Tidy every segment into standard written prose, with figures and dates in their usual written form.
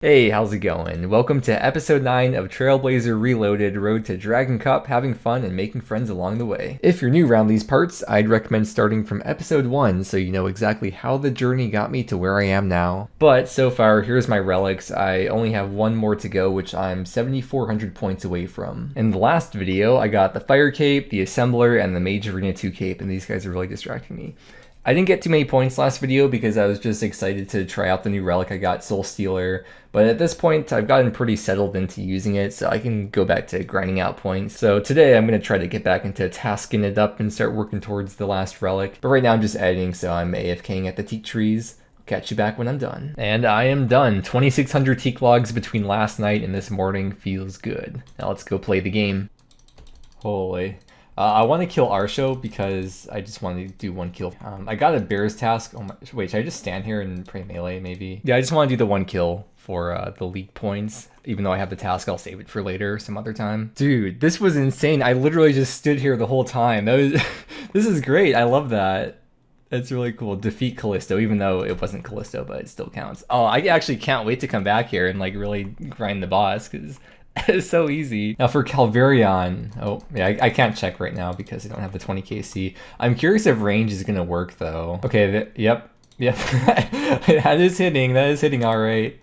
Hey, how's it going? Welcome to episode 9 of Trailblazer Reloaded, Road to Dragon Cup, having fun and making friends along the way. If you're new around these parts, I'd recommend starting from episode 1 so you know exactly how the journey got me to where I am now. But so far, here's my relics. I only have one more to go, which I'm 7,400 points away from. In the last video, I got the Fire Cape, the Assembler, and the Mage Arena 2 Cape, and these guys are really distracting me. I didn't get too many points last video because I was just excited to try out the new relic I got, Soul Stealer, but at this point I've gotten pretty settled into using it so I can go back to grinding out points. So today I'm going to try to get back into tasking it up and start working towards the last relic, but right now I'm just editing so I'm AFKing at the teak trees. Catch you back when I'm done. And I am done. 2,600 teak logs between last night and this morning feels good. Now let's go play the game. Holy. I want to kill Arsho because I just want to do one kill. I got a bear's task. Oh my, wait, should I just stand here and pray melee maybe? Yeah, I just want to do the one kill for the league points. Even though I have the task, I'll save it for later some other time. Dude, this was insane. I literally just stood here the whole time. That was, this is great. I love that. That's really cool. Defeat Callisto, even though it wasn't Callisto, but it still counts. Oh, I actually can't wait to come back here and like really grind the boss because it's so easy. Now for Calvarion, oh yeah, I can't check right now because I don't have the 20 KC. I'm curious if range is gonna work though. Okay, yep. That is hitting all right.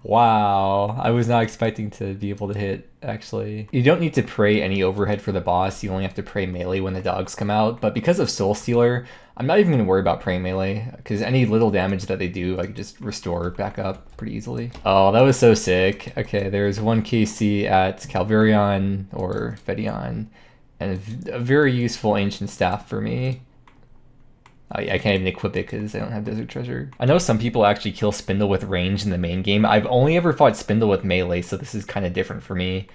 Wow, I was not expecting to be able to hit, actually. You don't need to pray any overhead for the boss, you only have to pray melee when the dogs come out, but because of Soul Stealer, I'm not even going to worry about praying melee, because any little damage that they do, I can just restore back up pretty easily. Oh, that was so sick. Okay, there's 1 KC at Calvarion, or Fedion, and a very useful ancient staff for me. I can't even equip it because I don't have Desert Treasure. I know some people actually kill Spindle with range in the main game. I've only ever fought Spindle with melee, so this is kind of different for me.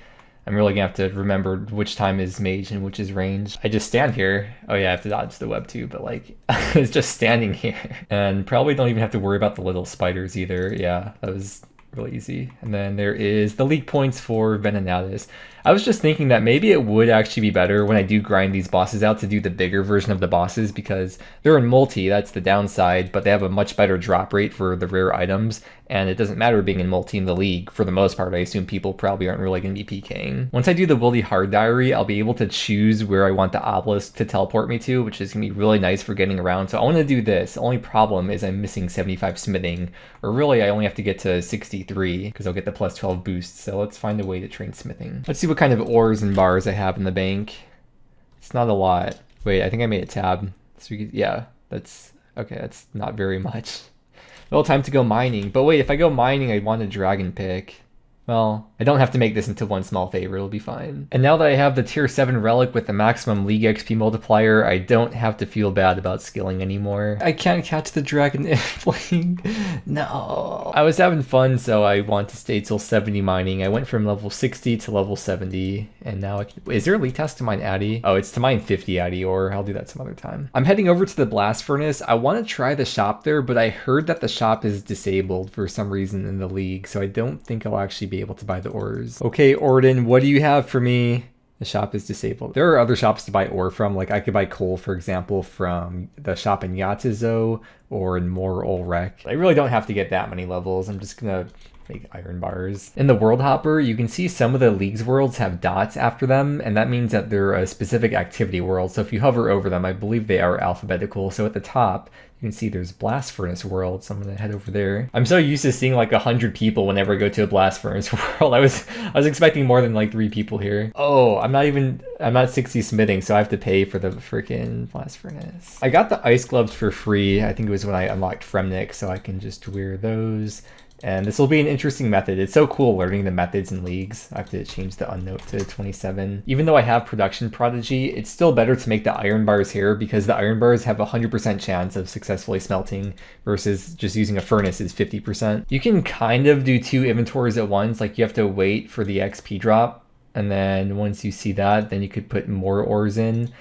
I'm really gonna have to remember which time is mage and which is range. I just stand here. Oh yeah, I have to dodge the web too, but like, it's just standing here. And probably don't even have to worry about the little spiders either. Yeah, that was really easy. And then there is the league points for Venenatus. I was just thinking that maybe it would actually be better when I do grind these bosses out to do the bigger version of the bosses because they're in multi, that's the downside, but they have a much better drop rate for the rare items, and it doesn't matter being in multi in the league. For the most part, I assume people probably aren't really going to be PKing. Once I do the Wildy Hard Diary, I'll be able to choose where I want the obelisk to teleport me to, which is going to be really nice for getting around. So I want to do this. The only problem is I'm missing 75 smithing, or really I only have to get to 63 because I'll get the plus 12 boost. So let's find a way to train smithing. Let's see what kind of ores and bars I have in the bank. It's not a lot. Wait, I think I made a tab. So yeah, that's okay. That's not very much. Well, time to go mining. But wait, if I go mining, I want a dragon pick. Well, I don't have to make this into one small favor, it'll be fine. And now that I have the tier 7 relic with the maximum league XP multiplier, I don't have to feel bad about skilling anymore. I can't catch the dragon infling. No. I was having fun, so I want to stay till 70 mining. I went from level 60 to level 70, and now I can... Is there a league task to mine Addy? Oh, it's to mine 50 Addy, or I'll do that some other time. I'm heading over to the blast furnace. I want to try the shop there, but I heard that the shop is disabled for some reason in the league, so I don't think I'll actually be able to buy the ores. Okay, Orden, what do you have for me? The shop is disabled. There are other shops to buy ore from, like I could buy coal, for example, from the shop in Yatizo or in Mor Ulrek. I really don't have to get that many levels. I'm just gonna make iron bars. In the world hopper, you can see some of the league's worlds have dots after them, and that means that they're a specific activity world. So if you hover over them, I believe they are alphabetical. So at the top, you can see there's Blast Furnace World, so I'm gonna head over there. I'm so used to seeing like 100 people whenever I go to a Blast Furnace World. I was expecting more than like 3 people here. Oh, I'm not 60 smithing, so I have to pay for the freaking Blast Furnace. I got the ice gloves for free. I think it was when I unlocked Fremennik, so I can just wear those. And this will be an interesting method. It's so cool learning the methods in leagues. I have to change the unnote to 27. Even though I have Production Prodigy, it's still better to make the iron bars here because the iron bars have a 100% chance of successfully smelting versus just using a furnace is 50%. You can kind of do 2 inventories at once, like you have to wait for the XP drop. And then once you see that, then you could put more ores in.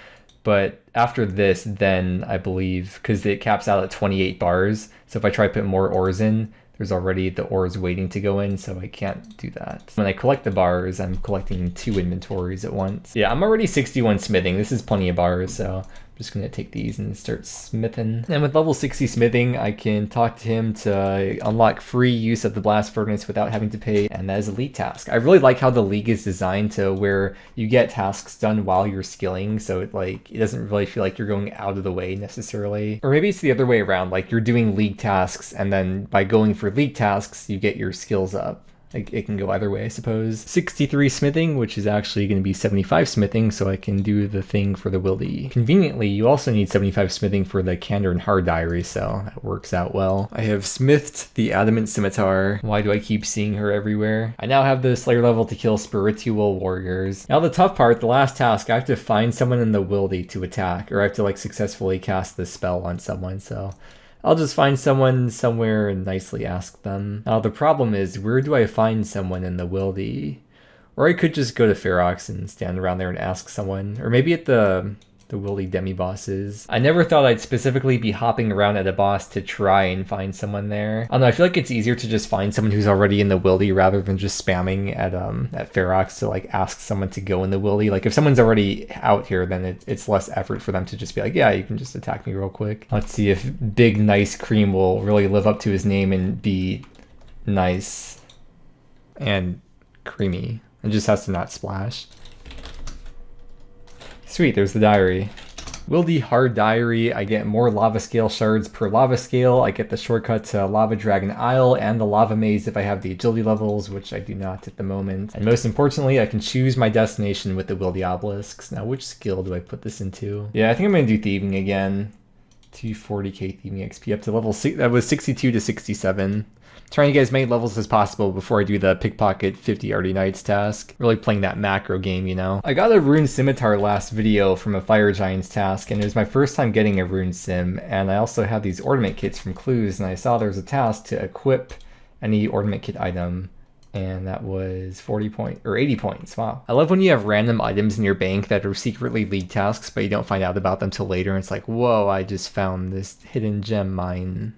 But after this, then I believe, because it caps out at 28 bars. So if I try to put more ores in, there's already the ores waiting to go in, so I can't do that. When I collect the bars, I'm collecting 2 inventories at once. Yeah, I'm already 61 smithing. This is plenty of bars, so Just gonna take these and start smithing. And with level 60 smithing, I can talk to him to unlock free use of the blast furnace without having to pay, and that is a league task. I really like how the league is designed to where you get tasks done while you're skilling, so it doesn't really feel like you're going out of the way necessarily. Or maybe it's the other way around, like you're doing league tasks and then by going for league tasks, you get your skills up. It can go either way, I suppose. 63 smithing, which is actually going to be 75 smithing, so I can do the thing for the wildy. Conveniently, you also need 75 smithing for the Kandarin hard diary, so that works out well. I have smithed the adamant scimitar. Why do I keep seeing her everywhere? I now have the Slayer level to kill spiritual warriors. Now the tough part, the last task, I have to find someone in the wildy to attack, or I have to like successfully cast the spell on someone, so I'll just find someone somewhere and nicely ask them. Now the problem is, where do I find someone in the wildy? Or I could just go to Ferox and stand around there and ask someone. Or maybe at the wildy demi-bosses. I never thought I'd specifically be hopping around at a boss to try and find someone there. I don't know, I feel like it's easier to just find someone who's already in the wildy rather than just spamming at Ferox to like ask someone to go in the wildy. Like if someone's already out here, then it's less effort for them to just be like, yeah, you can just attack me real quick. Let's see if Big Nice Cream will really live up to his name and be nice and creamy. It just has to not splash. Sweet, there's the diary. Wildy hard diary, I get more lava scale shards per lava scale. I get the shortcut to Lava Dragon Isle and the lava maze if I have the agility levels, which I do not at the moment. And most importantly, I can choose my destination with the wildy obelisks. Now, which skill do I put this into? Yeah, I think I'm gonna do thieving again. 240k thieving XP up to level 6. That was 62 to 67. Trying to get as many levels as possible before I do the pickpocket 50 Arty Knights task. Really playing that macro game, you know? I got a rune scimitar last video from a Fire Giants task, and it was my first time getting a rune sim, and I also have these ornament kits from Clues, and I saw there was a task to equip any ornament kit item, and that was 80 points. Wow. I love when you have random items in your bank that are secretly league tasks, but you don't find out about them till later, and it's like, whoa, I just found this hidden gem mine,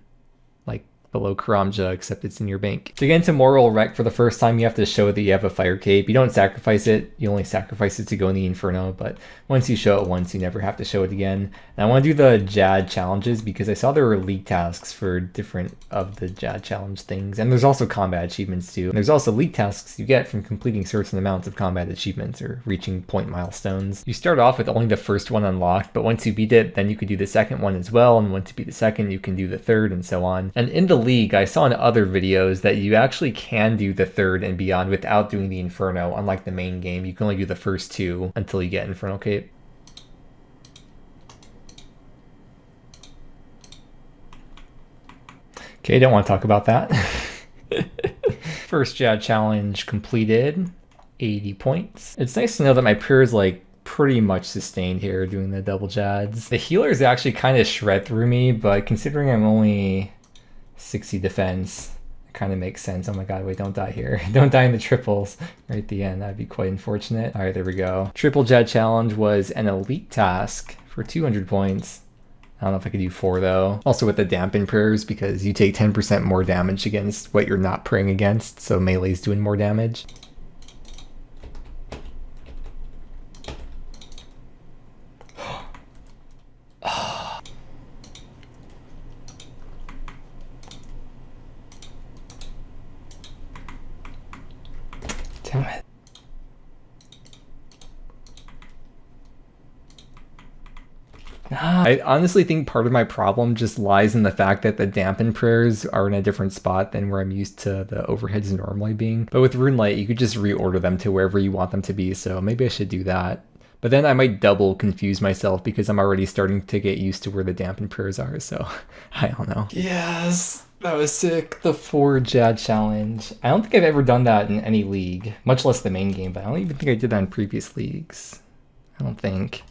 like below Karamja, except it's in your bank. To get into Moral Wreck for the first time, you have to show that you have a fire cape. You don't sacrifice it, you only sacrifice it to go in the Inferno, but once you show it once, you never have to show it again. And I want to do the Jad challenges because I saw there were league tasks for different of the Jad challenge things, and there's also combat achievements too. And there's also league tasks you get from completing certain amounts of combat achievements or reaching point milestones. You start off with only the first one unlocked, but once you beat it, then you could do the second one as well, and once you beat the second, you can do the third, and so on. And in the league, I saw in other videos that you actually can do the third and beyond without doing the Inferno. Unlike the main game, you can only do the first two until you get Infernal Cape. Okay, don't want to talk about that. First Jad challenge completed, 80 points. It's nice to know that my prayer is like pretty much sustained here doing the double Jads. The healers actually kind of shred through me, but considering I'm only 60 defense, it kind of makes sense. Oh my god, wait, don't die here. Don't die in the triples right at the end. That'd be quite unfortunate. All right, there we go. Triple Jad challenge was an elite task for 200 points. I don't know if I could do 4 though. Also with the dampen prayers, because you take 10% more damage against what you're not praying against, so melee's doing more damage. Damn it. I honestly think part of my problem just lies in the fact that the dampen prayers are in a different spot than where I'm used to the overheads normally being. But with Runelight, you could just reorder them to wherever you want them to be, so maybe I should do that. But then I might double confuse myself because I'm already starting to get used to where the dampen prayers are, so I don't know. Yes, that was sick. The 4 Jad challenge. I don't think I've ever done that in any league, much less the main game, but I don't even think I did that in previous leagues. I don't think.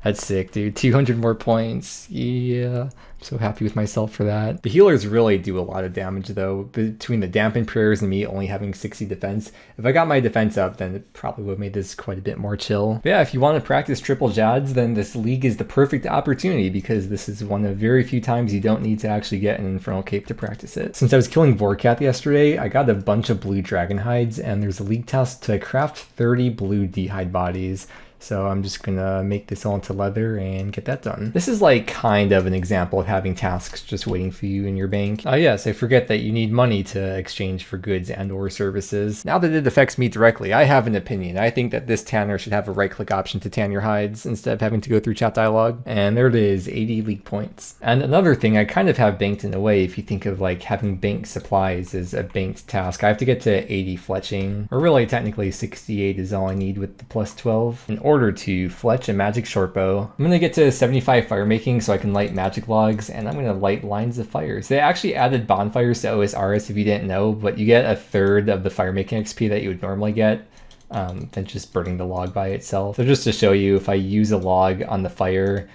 That's sick, dude. 200 more points. Yeah, I'm so happy with myself for that. The healers really do a lot of damage, though. Between the dampen prayers and me only having 60 defense, if I got my defense up, then it probably would have made this quite a bit more chill. But yeah, if you want to practice triple Jads, then this league is the perfect opportunity because this is one of very few times you don't need to actually get an Infernal Cape to practice it. Since I was killing Vorkath yesterday, I got a bunch of blue dragon hides, and there's a league task to craft 30 blue D-hide bodies. So I'm just gonna make this all into leather and get that done. This is like kind of an example of having tasks just waiting for you in your bank. Yes, I forget that you need money to exchange for goods and or services. Now that it affects me directly, I have an opinion. I think that this tanner should have a right click option to tan your hides instead of having to go through chat dialogue. And there it is, 80 league points. And another thing I kind of have banked in a way, if you think of like having banked supplies as a banked task, I have to get to 80 fletching, or really technically 68 is all I need with the plus 12. In order to fletch a magic shortbow, I'm going to get to 75 fire making so I can light magic logs, and I'm going to light lines of fires. They actually added bonfires to OSRS if you didn't know, but you get a third of the fire making XP that you would normally get than just burning the log by itself. So just to show you, if I use a log on the fire,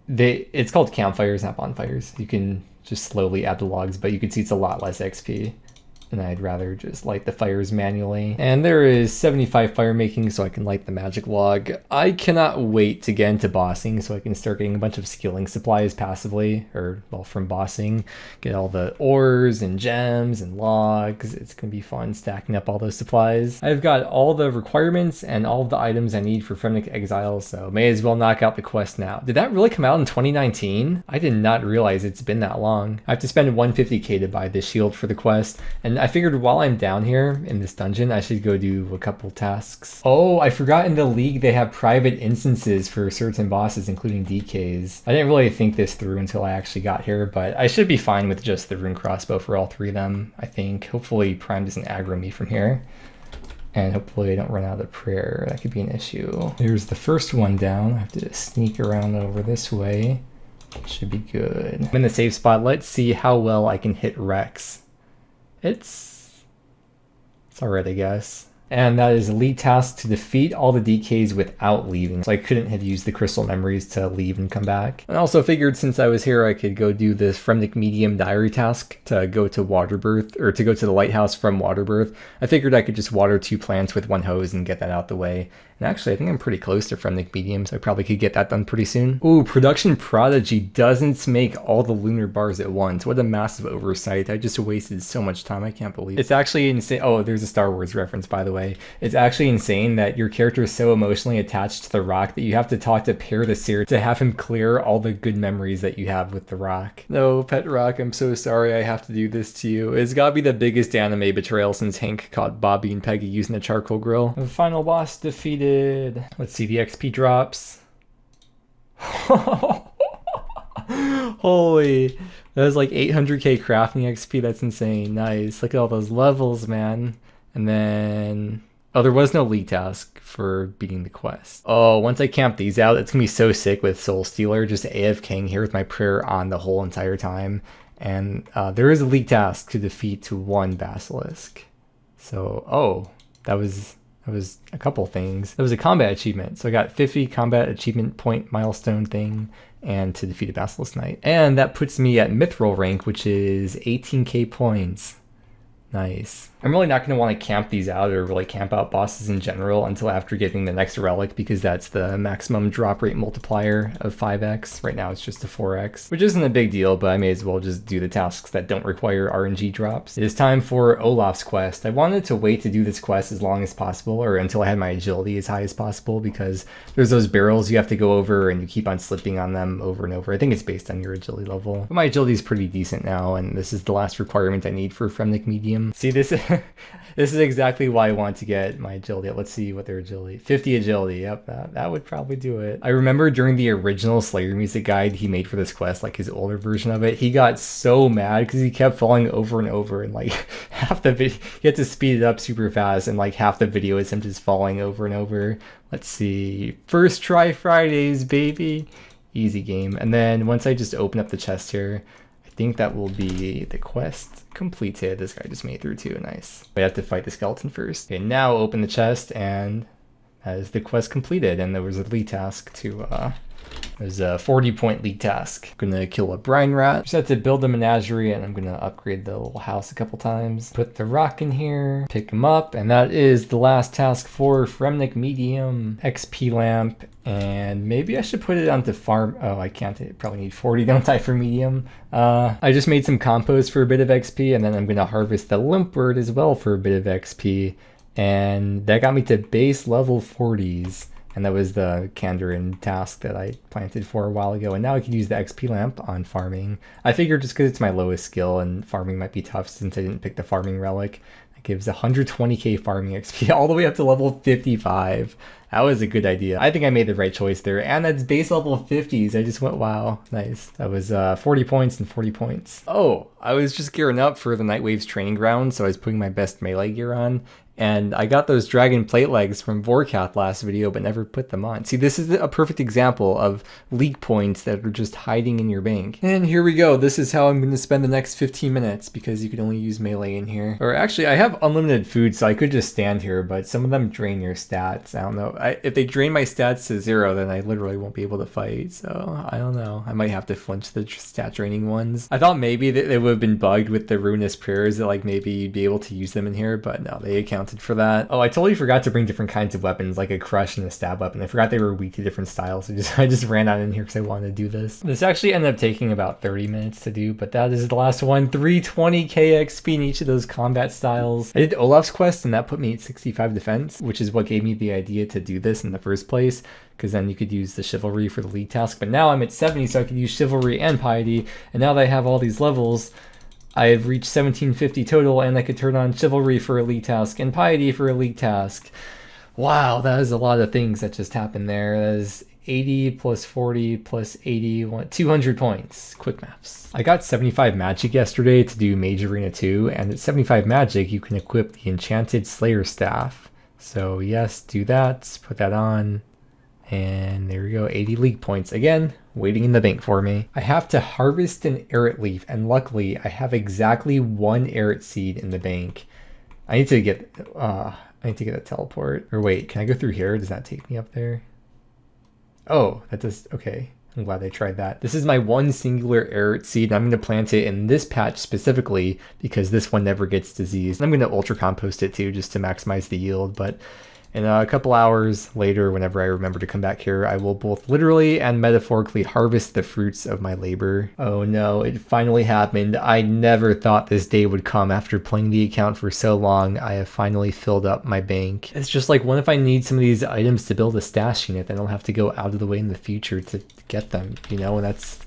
it's called campfires, not bonfires. You can just slowly add the logs, but you can see it's a lot less XP. And I'd rather just light the fires manually. And there is 75 fire making so I can light the magic log. I cannot wait to get into bossing so I can start getting a bunch of skilling supplies passively, or well, from bossing. Get all the ores and gems and logs. It's gonna be fun stacking up all those supplies. I've got all the requirements and all of the items I need for Fremennik Exile, so may as well knock out the quest now. Did that really come out in 2019? I did not realize it's been that long. I have to spend 150k to buy this shield for the quest, and I figured while I'm down here in this dungeon, I should go do a couple tasks. Oh, I forgot in the league they have private instances for certain bosses, including DKs. I didn't really think this through until I actually got here, but I should be fine with just the rune crossbow for all three of them, I think. Hopefully Prime doesn't aggro me from here. And hopefully I don't run out of prayer. That could be an issue. Here's the first one down. I have to sneak around over this way. Should be good. I'm in the safe spot. Let's see how well I can hit Rex. It's alright, I guess. And that is a lead task to defeat all the DKs without leaving. So I couldn't have used the crystal memories to leave and come back. I also figured since I was here, I could go do this Fremennik medium diary task to go to Waterbirth, or to go to the lighthouse from Waterbirth. I figured I could just water 2 plants with 1 hose and get that out the way. And actually, I think I'm pretty close to Fremennik medium, so I probably could get that done pretty soon. Ooh, Production Prodigy doesn't make all the lunar bars at once. What a massive oversight. I just wasted so much time, I can't believe it. It's actually insane. Oh, there's a Star Wars reference, by the way. It's actually insane that your character is so emotionally attached to the rock that you have to talk to Per the Seer to have him clear all the good memories that you have with the rock. No, Pet Rock, I'm so sorry I have to do this to you. It's gotta be the biggest anime betrayal since Hank caught Bobby and Peggy using a charcoal grill. The final boss defeated. Let's see the XP drops. Holy, that was like 800k crafting XP. That's insane. Nice. Look at all those levels, man. And then, oh, there was no league task for beating the quest. Oh, once I camp these out, it's gonna be so sick with Soul Stealer, just AFKing here with my prayer on the whole entire time. And there is a league task to defeat 1 basilisk. So, oh, that was a couple things. There was a combat achievement. So I got 50 combat achievement point milestone thing and to defeat a Basilisk Knight. And that puts me at Mithril rank, which is 18k points. Nice. I'm really not going to want to camp these out or really camp out bosses in general until after getting the next relic, because that's the maximum drop rate multiplier of 5x. Right now it's just a 4x, which isn't a big deal, but I may as well just do the tasks that don't require RNG drops. It is time for Olaf's quest. I wanted to wait to do this quest as long as possible, or until I had my agility as high as possible, because there's those barrels you have to go over and you keep on slipping on them over and over. I think it's based on your agility level. But my agility is pretty decent now, and this is the last requirement I need for Fremennik medium. See, this this is exactly why I want to get my agility. Let's see what their agility. 50 agility. Yep, that would probably do it. I remember during the original Slayer music guide he made for this quest, like his older version of it, he got so mad because he kept falling over and over, and like half the video, he had to speed it up super fast, and like half the video is him just falling over and over. Let's see. First try Fridays, baby. Easy game. And then once I just open up the chest here, I think that will be the quest completed. This guy just made it through too. Nice. We have to fight the skeleton first. Okay, now open the chest, and that is the quest completed. And there was a lead task to there's a 40-point lead task. I'm gonna kill a brine rat. Just have to build a menagerie, and I'm gonna upgrade the little house a couple times. Put the rock in here, pick him up, and that is the last task for Fremennik medium. XP lamp, and maybe I should put it onto farm. Oh, I can't. I probably need 40, don't I, for medium? I just made some compost for a bit of XP, and then I'm gonna harvest the limp bird as well for a bit of XP, and that got me to base level 40s. And that was the Kandarin task that I planted for a while ago. And now I can use the XP lamp on farming. I figured just because it's my lowest skill and farming might be tough since I didn't pick the farming relic. It gives 120k farming XP all the way up to level 55. That was a good idea. I think I made the right choice there. And that's base level 50s. I just went, wow, nice. That was 40 points and 40 points. Oh, I was just gearing up for the Nightwave's training ground, so I was putting my best melee gear on. And I got those dragon plate legs from Vorkath last video, but never put them on. See, this is a perfect example of leak points that are just hiding in your bank. And here we go. This is how I'm going to spend the next 15 minutes because you can only use melee in here. Or actually, I have unlimited food, so I could just stand here, but some of them drain your stats. I don't know. If they drain my stats to 0, then I literally won't be able to fight. So I don't know. I might have to flinch the stat draining ones. I thought maybe that they would have been bugged with the ruinous prayers, that like maybe you'd be able to use them in here, but no, they account for that. Oh, I totally forgot to bring different kinds of weapons, like a crush and a stab weapon. I forgot they were weak to different styles, so I just ran out in here because I wanted to do this. This actually ended up taking about 30 minutes to do, but that is the last one. 320k XP in each of those combat styles. I did Olaf's quest and that put me at 65 defense, which is what gave me the idea to do this in the first place, because then you could use the chivalry for the lead task. But now I'm at 70, so I could use chivalry and piety, and now that I have all these levels, I've reached 1750 total, and I could turn on chivalry for a league task and piety for a league task. Wow, that is a lot of things that just happened there. That is 80 plus 40 plus 80, 200 points. Quick maths. I got 75 magic yesterday to do Mage Arena 2, and at 75 magic, you can equip the Enchanted Slayer Staff. So yes, do that, put that on, and there we go, 80 league points. Again, waiting in the bank for me. I have to harvest an Arret leaf, and luckily I have exactly 1 Arret seed in the bank. I need to get a teleport. Or wait, can I go through here? Does that take me up there? Oh, that does, okay. I'm glad I tried that. This is my 1 singular Arret seed, and I'm going to plant it in this patch specifically because this one never gets diseased. I'm going to ultra compost it too, just to maximize the yield, but in a couple hours later, whenever I remember to come back here, I will both literally and metaphorically harvest the fruits of my labor. Oh no, it finally happened. I never thought this day would come after playing the account for so long. I have finally filled up my bank. It's just like, what if I need some of these items to build a stash unit? Then I'll have to go out of the way in the future to get them, you know, and that's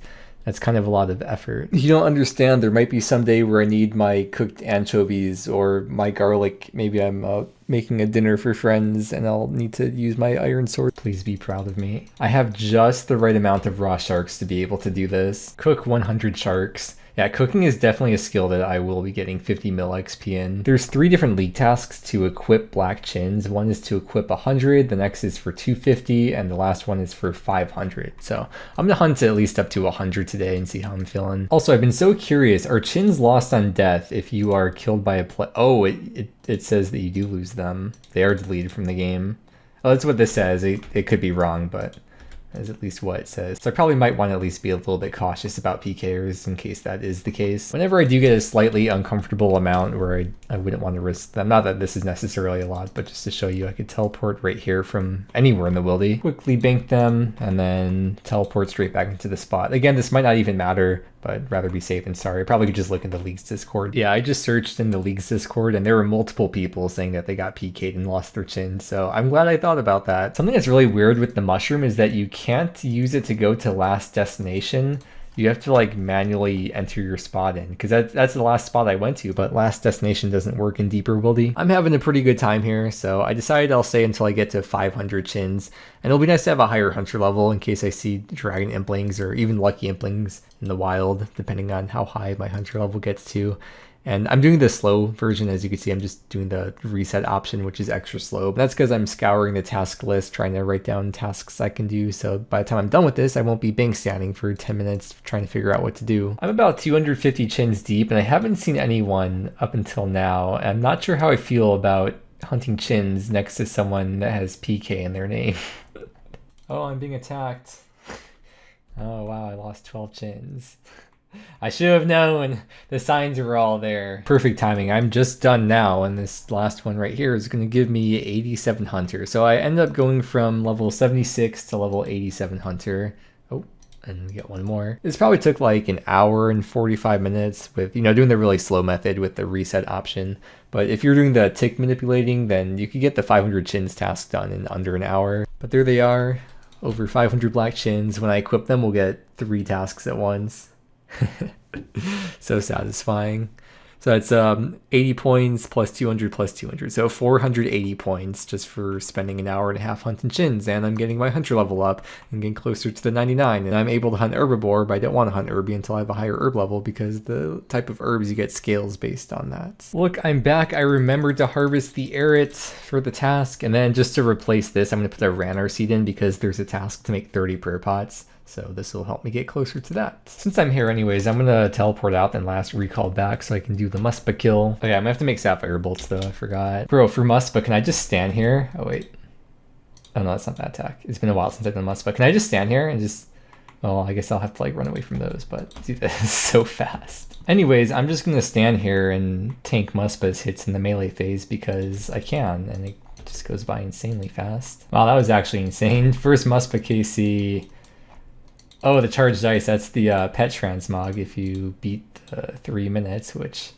kind of a lot of effort. You don't understand, there might be some day where I need my cooked anchovies or my garlic. Maybe I'm making a dinner for friends and I'll need to use my iron sword. Please be proud of me. I have just the right amount of raw sharks to be able to do this. Cook 100 sharks. Yeah, cooking is definitely a skill that I will be getting 50 mil XP in. There's 3 different league tasks to equip black chins. One is to equip 100, the next is for 250, and the last one is for 500. So I'm gonna hunt at least up to 100 today and see how I'm feeling. Also, I've been so curious, are chins lost on death if you are killed by a Oh, it says that you do lose them. They are deleted from the game. Oh, that's what this says. It could be wrong, but that's at least what it says. So I probably might want to at least be a little bit cautious about PKers in case that is the case. Whenever I do get a slightly uncomfortable amount where I wouldn't want to risk them, not that this is necessarily a lot, but just to show you, I could teleport right here from anywhere in the wildy, quickly bank them, and then teleport straight back into the spot. Again, this might not even matter, but rather be safe than sorry. I probably could just look in the League's Discord. Yeah, I just searched in the League's Discord and there were multiple people saying that they got PK'd and lost their chin, so I'm glad I thought about that. Something that's really weird with the mushroom is that you can't use it to go to last destination. You have to like manually enter your spot in, because that's the last spot I went to, but last destination doesn't work in Deeper Wildy. I'm having a pretty good time here, so I decided I'll stay until I get to 500 chins, and it'll be nice to have a higher hunter level in case I see dragon implings or even lucky implings in the wild, depending on how high my hunter level gets to. And I'm doing the slow version. As you can see, I'm just doing the reset option, which is extra slow. But that's because I'm scouring the task list, trying to write down tasks I can do. So by the time I'm done with this, I won't be bank standing for 10 minutes trying to figure out what to do. I'm about 250 chins deep, and I haven't seen anyone up until now. I'm not sure how I feel about hunting chins next to someone that has PK in their name. Oh, I'm being attacked. Oh, wow, I lost 12 chins. I should have known. The signs were all there. Perfect timing. I'm just done now, and this last one right here is going to give me 87 hunter. So I ended up going from level 76 to level 87 hunter. Oh, and get one more. This probably took like an hour and 45 minutes with, doing the really slow method with the reset option. But if you're doing the tick manipulating, then you could get the 500 chins task done in under an hour. But there they are, over 500 black chins. When I equip them, we'll get 3 tasks at once. So satisfying. So that's 80 points plus 200 plus 200. So 480 points just for spending an hour and a half hunting chins. And I'm getting my hunter level up and getting closer to the 99. And I'm able to hunt herbivore, but I don't want to hunt herby until I have a higher herb level because the type of herbs you get scales based on that. Look, I'm back. I remembered to harvest the Erret for the task. And then just to replace this, I'm going to put a Ranar seed in because there's a task to make 30 prayer pots. So this will help me get closer to that. Since I'm here anyways, I'm gonna teleport out and last recall back so I can do the Muspa kill. Oh yeah, I'm gonna have to make sapphire bolts though, I forgot. Bro, for Muspa, can I just stand here? Oh wait. Oh no, that's not that attack. It's been a while since I've done Muspa. Can I just stand here and just, well, I guess I'll have to like run away from those, but dude, that is so fast. Anyways, I'm just gonna stand here and tank Muspa's hits in the melee phase because I can, and it just goes by insanely fast. Wow, that was actually insane. First Muspa KC. Oh, the charged dice, that's the pet transmog if you beat 3 minutes, which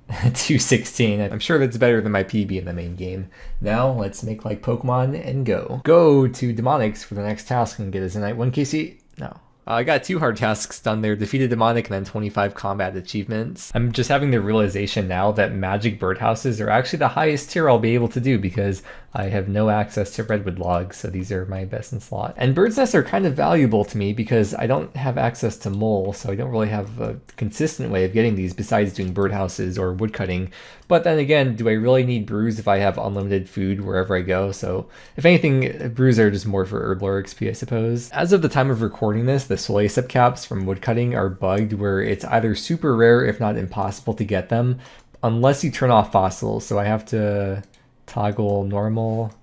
216. I'm sure that's better than my PB in the main game. Now let's make like Pokemon and go. Go to Demonics for the next task and get a Zenite 1 KC. No. I got 2 hard tasks done there, defeated Demonic and then 25 combat achievements. I'm just having the realization now that magic birdhouses are actually the highest tier I'll be able to do because I have no access to redwood logs, so these are my best in slot. And bird's nests are kind of valuable to me because I don't have access to mole, so I don't really have a consistent way of getting these besides doing birdhouses or woodcutting. But then again, do I really need brews if I have unlimited food wherever I go? So if anything, brews are just more for herb lore XP, I suppose. As of the time of recording this, the soy sep caps from woodcutting are bugged where it's either super rare, if not impossible to get them, unless you turn off fossils. So I have to toggle normal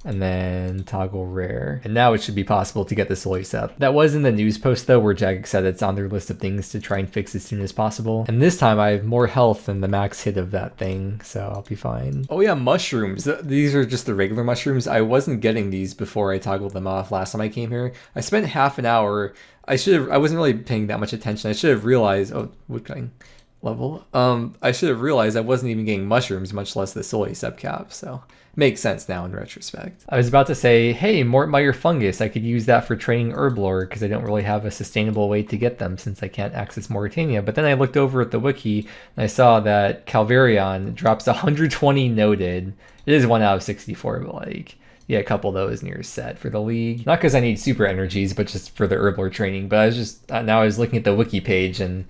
and then toggle rare. And now it should be possible to get the soy sep. That was in the news post though, where Jagged said it's on their list of things to try and fix as soon as possible. And this time I have more health than the max hit of that thing, so I'll be fine. Oh yeah, mushrooms. These are just the regular mushrooms. I wasn't getting these before I toggled them off last time I came here. I spent half an hour. I wasn't really paying that much attention. I should have realized, oh, woodcutting level. I should have realized I wasn't even getting mushrooms, much less the soy sep cap, so makes sense now in retrospect. I was about to say, hey, Mortmeyer fungus, I could use that for training herb lore because I don't really have a sustainable way to get them since I can't access Mauritania. But then I looked over at the wiki and I saw that Calvarion drops 120 noted. It is 1 out of 64, but like, yeah, a couple of those near set for the league. Not because I need super energies, but just for the herb lore training. But I was just, now I was looking at the wiki page and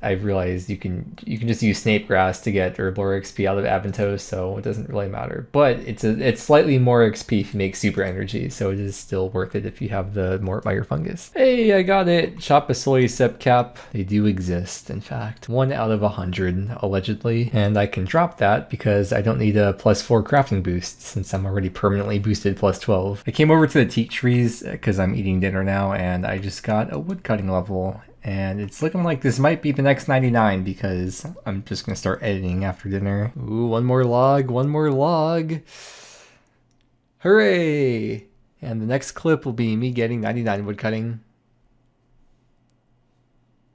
I realized you can just use Snape Grass to get herb lore XP out of Aventos, so it doesn't really matter. But it's slightly more XP if you make super energy, so it is still worth it if you have the Mortmeyer fungus. Hey, I got it! Chop a soy sep cap. They do exist, in fact. 1 out of 100, allegedly. And I can drop that because I don't need a +4 crafting boost since I'm already permanently boosted +12. I came over to the teak trees because I'm eating dinner now, and I just got a woodcutting level. And it's looking like this might be the next 99 because I'm just going to start editing after dinner. Ooh, one more log, one more log. Hooray! And the next clip will be me getting 99 woodcutting.